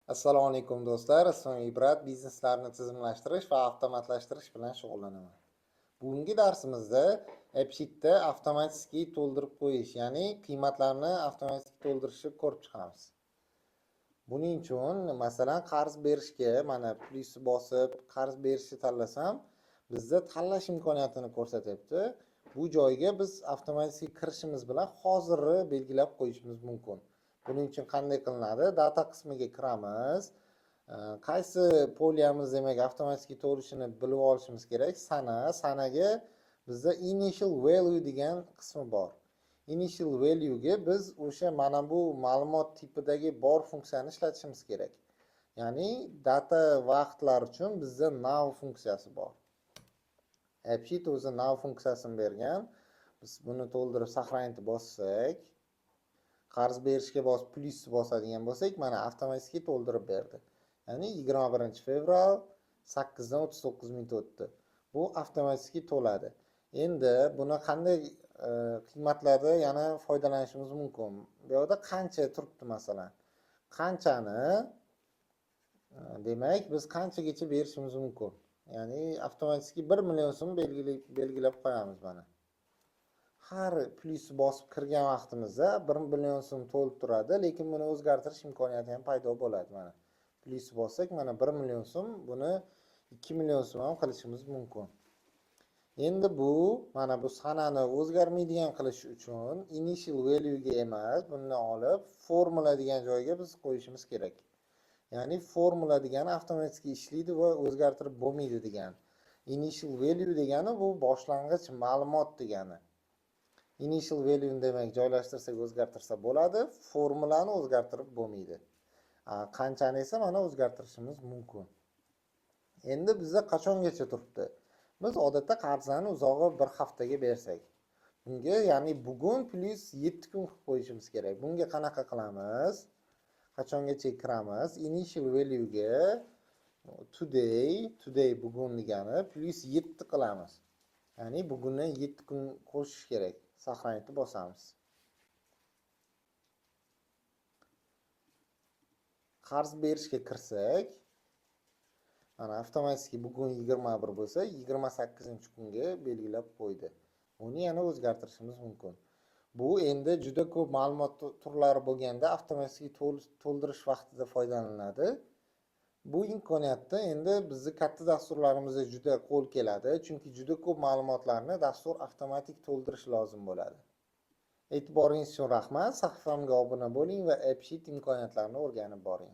Assalomu alaykum do'stlar. Ismim Ibrat. Bizneslarni tizimlashtirish va avtomatlashtirish bilan shug'ullanaman. Bugungi darsimizda AppSheet'da avtomatik to'ldirib qo'yish, ya'ni qiymatlarni avtomatik to'ldirishni ko'rib chiqamiz. Buning uchun masalan qarz berishga mana plyus bosib qarz berishni tanlasam, bizda tanlash imkoniyatini ko'rsatyapti. Bu joyga biz avtomatik kirishimiz bilan hozir belgilab qo'yishimiz mumkin. Buning uchun qanday qilinadi? Data qismiga kiramiz. Qaysi poliyamiz demak avtomatik to'lishini bilib olishimiz kerak. Sanaga bizda initial value degan qismi bor. Initial value ga biz o'sha mana bu ma'lumot tipidagi bor funksiyani ishlatishimiz kerak. Ya'ni data vaqtlar uchun bizda now funksiyasi bor. AppSheet o'zi now funksiyasini bergan. Biz buni to'ldirib saqlanishni bossak, qarz berishga bosib plyus bosadigan bo'lsak, mana avtomatik to'ldirib berdi. Ya'ni 21-fevral 8 dan 39 minut o'tdi. Bu avtomatik to'ladi. Endi buni qanday qiymatlarda yana foydalanishimiz mumkin? Bu yerda qancha turibdi masalan? Qanchani demak biz qanchagacha berishimiz mumkin? Ya'ni avtomatik 1 million so'm belgilab qo'yamiz mana. Har plyus bosib kirgan vaqtimizda 1 million so'm to'lib turadi, lekin buni o'zgartirish imkoniyati ham paydo bo'ladi mana. Plyus bossak mana 1 million so'm, buni 2 million so'm ham qilishimiz mumkin. Endi bu mana bu sanani o'zgarmaydigan qilish uchun initial value ga emas, buni olib formula degan joyga biz qo'yishimiz kerak. Ya'ni formula degani avtomatik ishlaydi va o'zgartirib bo'lmaydi degan. Initial value degani bu boshlang'ich ma'lumot degani. Initial value demak joylashtirsak o'zgartirsa bo'ladi, formulani o'zgartirib bo'lmaydi. Qanchani esa mana o'zgartirishimiz mumkin. Endi bizda qachongacha turibdi? Biz odatda qarzlarni uzog'i 1 haftaga bersak, bunga ya'ni bugun plus 7 kun qilib qo'yishimiz kerak. Bunga qanaqa qilamiz? Qachongacha kiramiz? Initial value ga today bugun degani plus 7 qilamiz. Ya'ni bugunni 7 kun qo'shish kerak. Saqlanishni bosamiz. Qarz berishga kirsak, mana avtomatik bugun 21 bo'lsa, 28-kunga belgilab qo'ydi. Buni yana o'zgartirishimiz mumkin. Bu endi juda ko'p ma'lumot turlari bo'lganda avtomatik to'ldirish vaqtida foydalaniladi. Bu imkoniyatda endi bizning katta dasturlarimizda juda qo'l keladi, chunki juda ko'p ma'lumotlarni dastur avtomatik to'ldirish lozim bo'ladi. E'tiboringiz uchun rahmat. Sahifamga obuna bo'ling va AppSheet imkoniyatlarini o'rganib boring.